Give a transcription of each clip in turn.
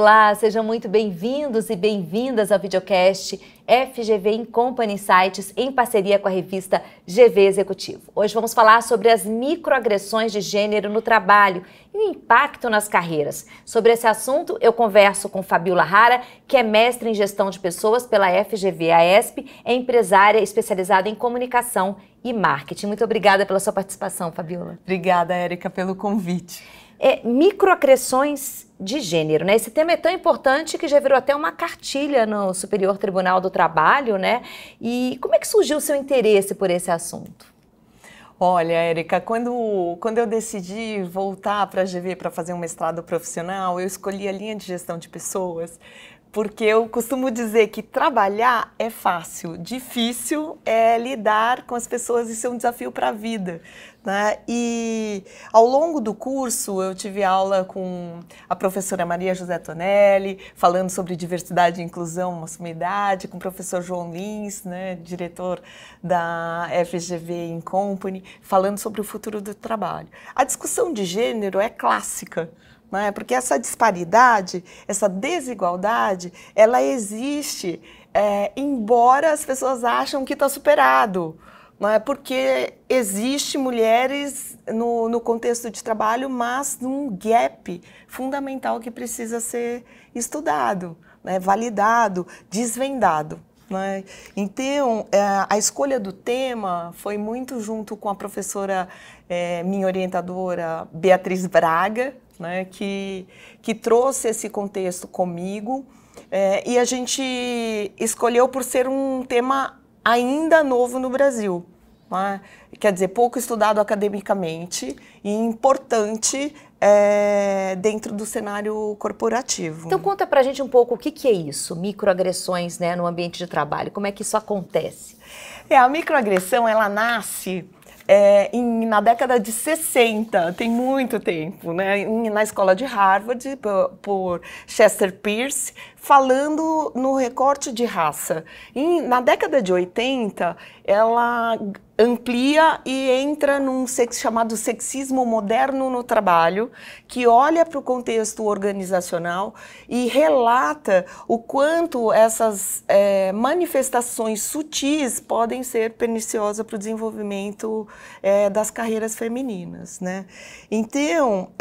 Olá, sejam muito bem-vindos e bem-vindas ao videocast FGV Company Insights em parceria com a revista GV Executivo. Hoje vamos falar sobre as microagressões de gênero no trabalho e o impacto nas carreiras. Sobre esse assunto, eu converso com Fabiola Rara, que é mestre em gestão de pessoas pela FGV-AESP, é empresária especializada em comunicação e marketing. Muito obrigada pela sua participação, Fabiola. Obrigada, Érica, pelo convite. Microagressões de gênero, né? Esse tema é tão importante que já virou até uma cartilha no Superior Tribunal do Trabalho, né? E como é que surgiu o seu interesse por esse assunto? Olha, Érica, quando eu decidi voltar para a GV para fazer um mestrado profissional, eu escolhi a linha de gestão de pessoas, porque eu costumo dizer que trabalhar é fácil, difícil é lidar com as pessoas, isso é um desafio para a vida, né? E ao longo do curso eu tive aula com a professora Maria José Tonelli, falando sobre diversidade e inclusão, masculinidade, com o professor João Lins, né, diretor da FGV Company, falando sobre o futuro do trabalho. A discussão de gênero é clássica, porque essa disparidade, essa desigualdade, ela existe, embora as pessoas acham que está superado, porque existe mulheres no contexto de trabalho, mas num gap fundamental que precisa ser estudado, validado, desvendado. Então, a escolha do tema foi muito junto com a professora, minha orientadora, Beatriz Braga, que trouxe esse contexto comigo, e a gente escolheu por ser um tema ainda novo no Brasil, quer dizer, pouco estudado academicamente e importante dentro do cenário corporativo. Então conta pra gente um pouco o que é isso, microagressões, né, no ambiente de trabalho, como é que isso acontece? A microagressão, ela nasce na década de 60, tem muito tempo, na escola de Harvard, por Chester Pierce, falando no recorte de raça. Na década de 80, ela amplia e entra num chamado sexismo moderno no trabalho, que olha para o contexto organizacional e relata o quanto essas manifestações sutis podem ser perniciosas para o desenvolvimento das carreiras femininas, Então,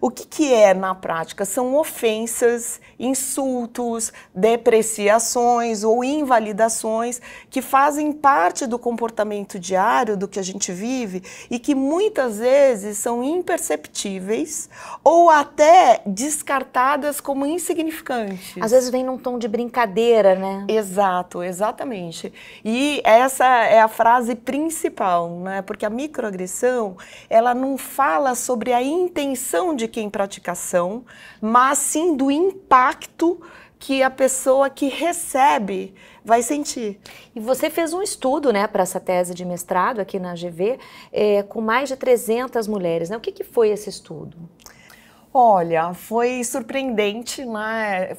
o que é na prática? São ofensas, insultos, depreciações ou invalidações que fazem parte do comportamento diário do que a gente vive e que muitas vezes são imperceptíveis ou até descartadas como insignificantes. Às vezes vem num tom de brincadeira, né? Exato, exatamente. E essa é a frase principal, porque a microagressão, ela não fala sobre a intenção de quem pratica a ação, mas sim do impacto que a pessoa que recebe vai sentir. E você fez um estudo, para essa tese de mestrado aqui na GV, com mais de 300 mulheres, O que foi esse estudo? Olha, foi surpreendente,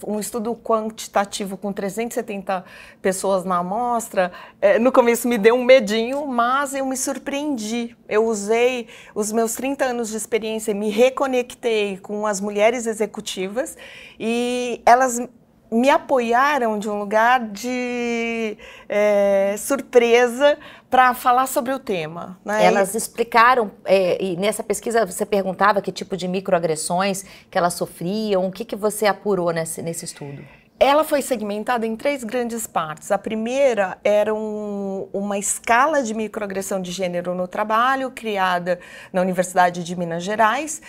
um estudo quantitativo com 370 pessoas na amostra. No começo me deu um medinho, mas eu me surpreendi. Eu usei os meus 30 anos de experiência, me reconectei com as mulheres executivas e elas me apoiaram de um lugar de surpresa para falar sobre o tema. Elas explicaram, e nessa pesquisa você perguntava que tipo de microagressões que elas sofriam, o que você apurou nesse estudo? Ela foi segmentada em 3 grandes partes. A primeira era uma escala de microagressão de gênero no trabalho, criada na Universidade de Minas Gerais,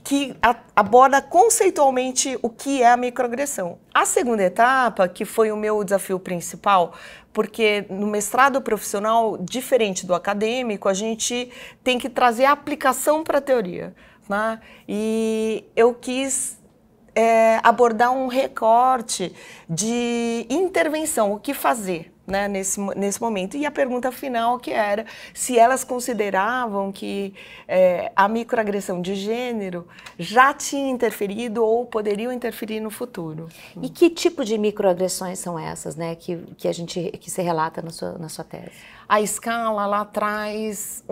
que aborda conceitualmente o que é a microagressão. A segunda etapa, que foi o meu desafio principal, porque no mestrado profissional, diferente do acadêmico, a gente tem que trazer a aplicação para a teoria, E eu quis abordar um recorte de intervenção, o que fazer, né, nesse momento. E a pergunta final que era se elas consideravam que a microagressão de gênero já tinha interferido ou poderiam interferir no futuro. E que tipo de microagressões são essas, né, que se relata na sua tese? A escala lá traz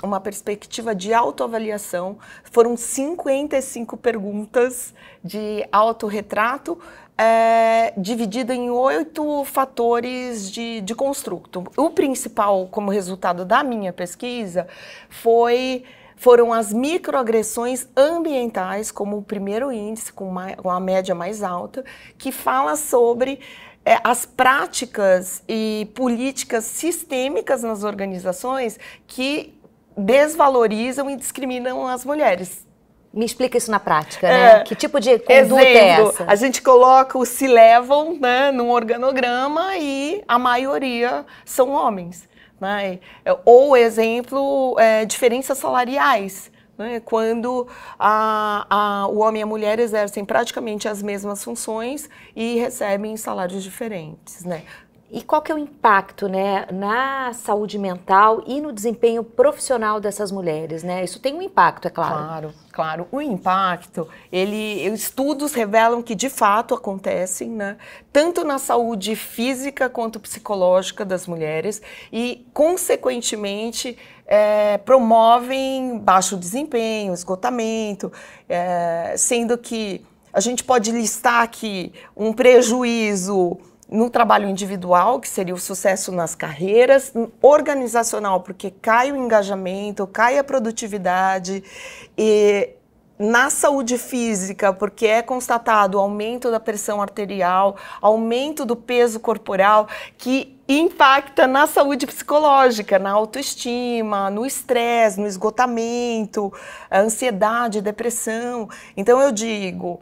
uma perspectiva de autoavaliação. Foram 55 perguntas de autorretrato, dividido em 8 fatores de construto. O principal, como resultado da minha pesquisa, foram as microagressões ambientais, como o primeiro índice, com a média mais alta, que fala sobre as práticas e políticas sistêmicas nas organizações que desvalorizam e discriminam as mulheres. Me explica isso na prática, né? Que tipo de conduta é essa? A gente coloca os se levam, né, num organograma e a maioria são homens. Né? Ou, exemplo, diferenças salariais. Né? Quando o homem e a mulher exercem praticamente as mesmas funções e recebem salários diferentes. Né? E qual que é o impacto, né, na saúde mental e no desempenho profissional dessas mulheres, né? Isso tem um impacto, é claro. Claro. O impacto, estudos revelam que de fato acontecem, né? Tanto na saúde física quanto psicológica das mulheres e, consequentemente, promovem baixo desempenho, esgotamento, sendo que a gente pode listar aqui um prejuízo no trabalho individual, que seria o sucesso nas carreiras, organizacional, porque cai o engajamento, cai a produtividade, e na saúde física, porque é constatado o aumento da pressão arterial, aumento do peso corporal, que impacta na saúde psicológica, na autoestima, no estresse, no esgotamento, a ansiedade, depressão. Então eu digo,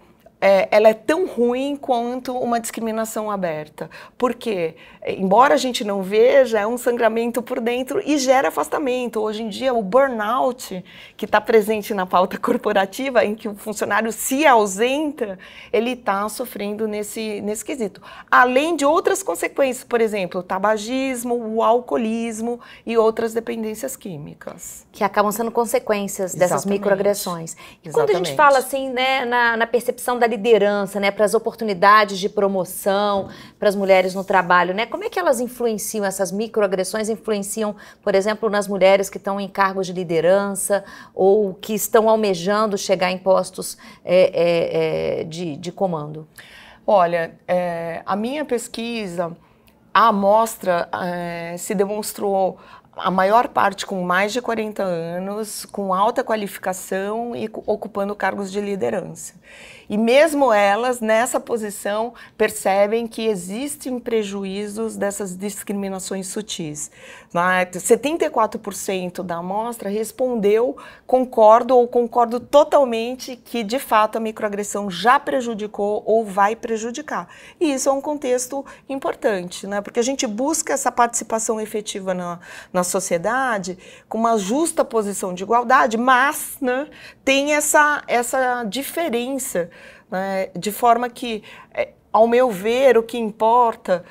ela é tão ruim quanto uma discriminação aberta. Porque, embora a gente não veja, é um sangramento por dentro e gera afastamento. Hoje em dia, o burnout, que está presente na pauta corporativa, em que o funcionário se ausenta, ele está sofrendo nesse quesito. Além de outras consequências, por exemplo, o tabagismo, o alcoolismo e outras dependências químicas. Que acabam sendo consequências dessas microagressões. E quando a gente fala assim, né, na percepção da liderança, né, para as oportunidades de promoção, para as mulheres no trabalho, né, como é que elas influenciam, essas microagressões influenciam, por exemplo, nas mulheres que estão em cargos de liderança ou que estão almejando chegar em postos de comando? Olha, a minha pesquisa, a amostra se demonstrou a maior parte com mais de 40 anos, com alta qualificação e ocupando cargos de liderança. E mesmo elas, nessa posição, percebem que existem prejuízos dessas discriminações sutis. 74% da amostra respondeu concordo ou concordo totalmente que, de fato, a microagressão já prejudicou ou vai prejudicar. E isso é um contexto importante, né? Porque a gente busca essa participação efetiva na sociedade com uma justa posição de igualdade, mas, né, tem essa diferença, né, de forma que, ao meu ver, o que importa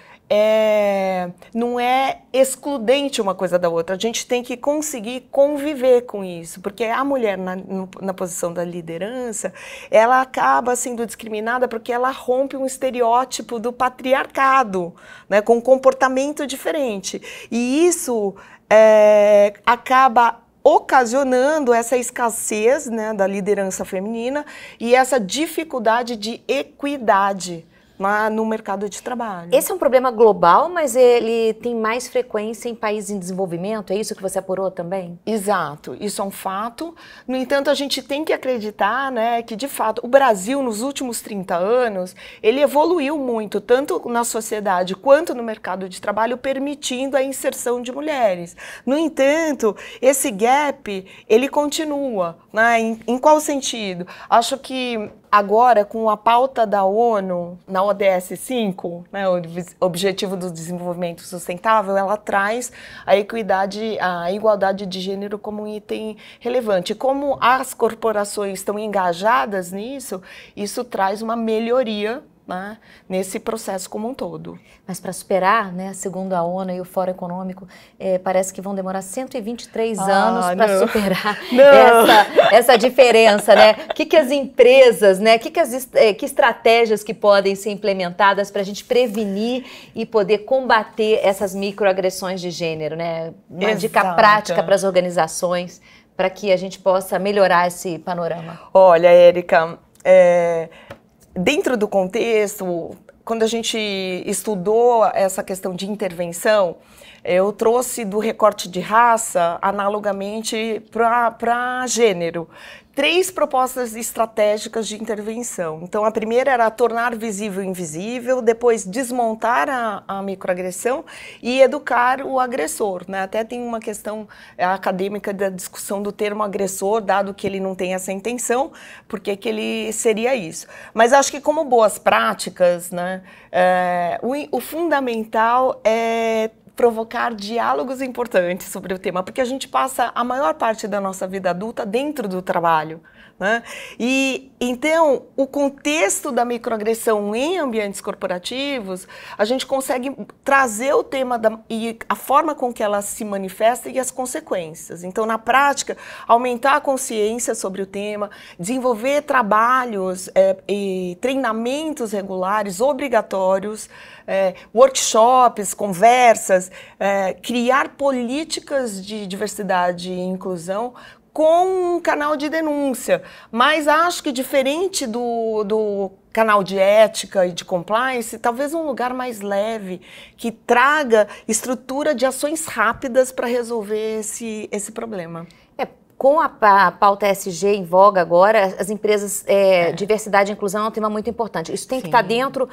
não é excludente uma coisa da outra. A gente tem que conseguir conviver com isso, porque a mulher na posição da liderança, ela acaba sendo discriminada porque ela rompe um estereótipo do patriarcado, né, com um comportamento diferente. E isso acaba ocasionando essa escassez, né, da liderança feminina e essa dificuldade de equidade no mercado de trabalho. Esse é um problema global, mas ele tem mais frequência em países em desenvolvimento? É isso que você apurou também? Exato, isso é um fato. No entanto, a gente tem que acreditar, né, que, de fato, o Brasil, nos últimos 30 anos, ele evoluiu muito, tanto na sociedade quanto no mercado de trabalho, permitindo a inserção de mulheres. No entanto, esse gap, ele continua, né? Em qual sentido? Acho que agora, com a pauta da ONU, na ODS 5, né, o Objetivo do Desenvolvimento Sustentável, ela traz a equidade, a igualdade de gênero como um item relevante. Como as corporações estão engajadas nisso, isso traz uma melhoria, né, nesse processo como um todo. Mas para superar, né, segundo a ONU e o Fórum Econômico, parece que vão demorar 123 anos para superar essa diferença, né? O que as empresas, né, que estratégias que podem ser implementadas para a gente prevenir e poder combater essas microagressões de gênero, né? Uma dica prática para as organizações, para que a gente possa melhorar esse panorama. Olha, Érica, dentro do contexto, quando a gente estudou essa questão de intervenção, eu trouxe do recorte de raça, analogamente para gênero, 3 propostas estratégicas de intervenção. Então, a primeira era tornar visível o invisível, depois desmontar a microagressão e educar o agressor, né? Até tem uma questão acadêmica da discussão do termo agressor, dado que ele não tem essa intenção, por que ele seria isso? Mas acho que como boas práticas, né, o fundamental é provocar diálogos importantes sobre o tema, porque a gente passa a maior parte da nossa vida adulta dentro do trabalho, né? E então o contexto da microagressão em ambientes corporativos, a gente consegue trazer o tema e a forma com que ela se manifesta e as consequências. Então, na prática, aumentar a consciência sobre o tema, desenvolver trabalhos e treinamentos regulares, obrigatórios, workshops, conversas, criar políticas de diversidade e inclusão com um canal de denúncia. Mas acho que diferente do canal de ética e de compliance, talvez um lugar mais leve, que traga estrutura de ações rápidas para resolver esse problema. Com a pauta ESG em voga agora, as empresas, diversidade e inclusão é um tema muito importante. Isso tem que estar dentro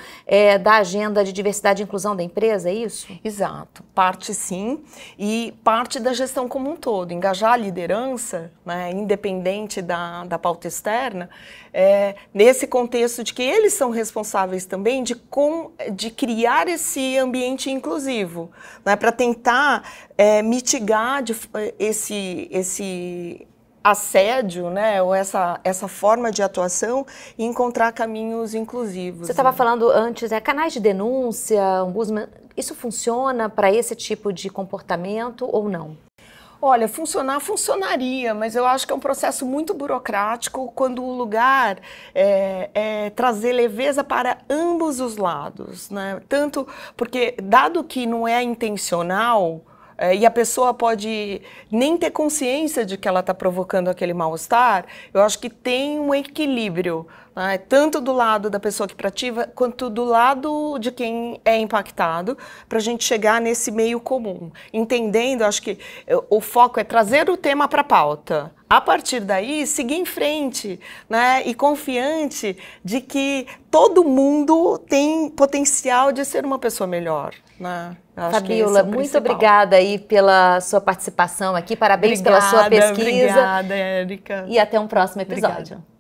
da agenda de diversidade e inclusão da empresa, é isso? Exato. Parte sim, e parte da gestão como um todo. Engajar a liderança, né, independente da pauta externa, nesse contexto de que eles são responsáveis também de criar esse ambiente inclusivo, né, para tentar mitigar esse assédio, né, ou essa forma de atuação e encontrar caminhos inclusivos. Você estava falando antes, canais de denúncia, ombudsman, isso funciona para esse tipo de comportamento ou não? Olha, funcionaria, mas eu acho que é um processo muito burocrático quando o lugar é trazer leveza para ambos os lados, né? Tanto porque, dado que não é intencional, e a pessoa pode nem ter consciência de que ela está provocando aquele mal-estar, eu acho que tem um equilíbrio, né? Tanto do lado da pessoa que pratica, quanto do lado de quem é impactado, para a gente chegar nesse meio comum. Entendendo, acho que o foco é trazer o tema para a pauta. A partir daí, seguir em frente, né? E confiante de que todo mundo tem potencial de ser uma pessoa melhor, né? Fabíola, muito obrigada aí pela sua participação aqui, parabéns pela sua pesquisa. Obrigada, Érica. E até um próximo episódio. Obrigada.